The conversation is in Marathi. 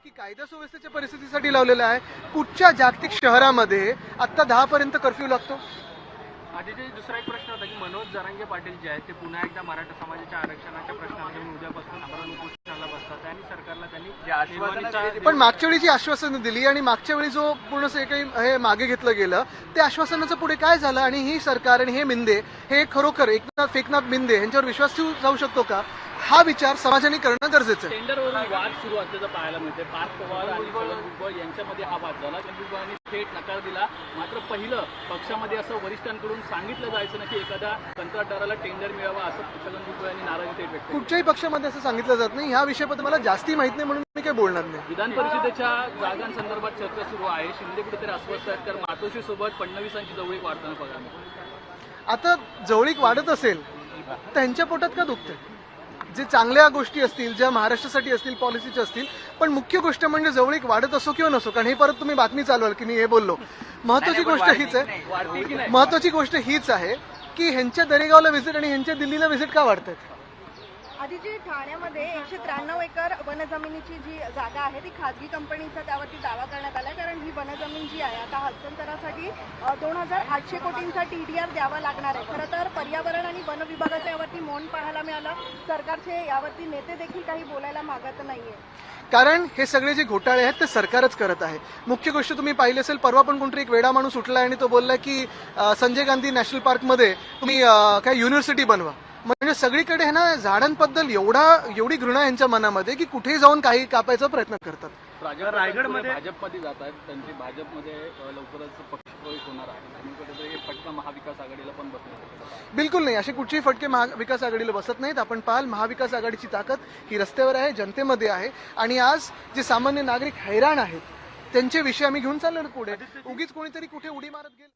की कायदा सुव्यवस्थेच्या परिस्थितीसाठी लावलेला आहे। कुठच्या जागतिक शहरामध्ये आता 10 पर्यंत कर्फ्यू लागतो? आधीचे दुसरा एक प्रश्न होता की मनोज जरांगे पाटील जे आहेत ते पुन्हा एकदा मराठा समाजाच्या आरक्षणाच्या प्रश्नावर घेऊन उद्यापासून आमरण उपोषणाला बसतात आणि सरकारला त्यांनी जे आश्वासन पण मागच्या वेळी जी आश्वासनं दिली आणि मागच्या वेळी जो पूर्ण से काही हे मागे घेतलं गेलं ते आश्वासनाचं पुढे काय झालं? आणि ही सरकार आणि हे मिंदे हे खरोखर एकनाथ मिंदे यांच्यावर विश्वास ठेवू जाऊ शकतो का? हा विचार समाजाने करणं गरजेचं आहे। टेंडरवरून वाद सुरू असल्याचं पाहायला मिळते। पार्थ पवार आणि छगन भुजबळ यांच्यामध्ये हा वाद झाला। छगन भुजबळांनी थेट नकार दिला। मात्र पहिलं पक्षामध्ये असं वरिष्ठांकडून सांगितलं जायचं ना की एखाद्या कंत्राटदाराला टेंडर मिळावा असं छगन भुजबळ यांनी नाराजी थेट व्यक्त केली। कुठच्याही पक्षामध्ये असं सांगितलं जात नाही। ह्या विषयाबद्दल मला जास्ती माहित नाही म्हणून मी काही बोलणार नाही। विधान परिषदेच्या जागांसंदर्भात चर्चा सुरू आहे। शिंदे कुठेतरी अस्वस्थ आहेत तर मातोश्री सोबत फडणवीसांची जवळीक वाढताना बघायला मिळते। आता जवळीक वाढत असेल त्यांच्या पोटात का दुखते? जे चांगल्या गोष्टी असतील, ज्या महाराष्ट्रासाठी असतील, पॉलिसीच्या असतील, पण मुख्य गोष्ट म्हणजे जवळीक वाढत असो किंवा नसो, कारण हे परत तुम्ही बातमी चालवाल की मी हे बोललो। महत्वाची गोष्ट हीच आहे, महत्वाची गोष्ट हीच आहे की ह्यांच्या दरेगावला व्हिजिट आणि ह्यांच्या दिल्लीला व्हिजिट का वाढतात? आधी जी ठाण्यामध्ये 193 एकर वनजमिनीची जी जागा आहे ती खाजगी कंपनीचा त्यावरती दावा करण्यात आला, कारण ही वनजमीन जी आहे आता हस्तांतरासाठी 2800 कोटींचा TDR द्यावा लागणार आहे। खरं तर पर्यावरण आणि वन विभागाच्या यावरती मौन पाहायला मिळालं। सरकारचे यावरती नेते देखील काही बोलायला मागत नाहीये, कारण हे सगळे जे घोटाळे आहेत ते सरकारच करत आहे। मुख्य गोष्ट तुम्ही पाहिली असेल, परवा पण कोणतरी एक वेडा माणूस उठला आणि तो बोलला की संजय गांधी नॅशनल पार्कमध्ये तुम्ही काय युनिव्हर्सिटी बनवा। म्हणजे सगळीकडे है ना झाडांबद्दल एवढी घृणा यांच्या मनामध्ये की कुठेही जाऊन काही कापायचा प्रयत्न करतात। रायगडमध्ये भाजपमध्ये जात आहेत, त्यांची भाजपमध्ये लवकरच पक्षप्रवेश होणार आहे आणि कुठेतरी फटका महाविकास आघाडीला पण बसणार। बिलकुल नाही, असे कुठचेही फटके महाविकास आघाडीला बसत नाहीत। आपण पाहाल महाविकास आघाडीची ताकद ही रस्त्यावर आहे, जनतेमध्ये आहे आणि आज जे सामान्य नागरिक हैराण आहेत त्यांचे विषय आम्ही घेऊन चाललो पुढे। उगीच कोणीतरी कुठे उडी मारत गेल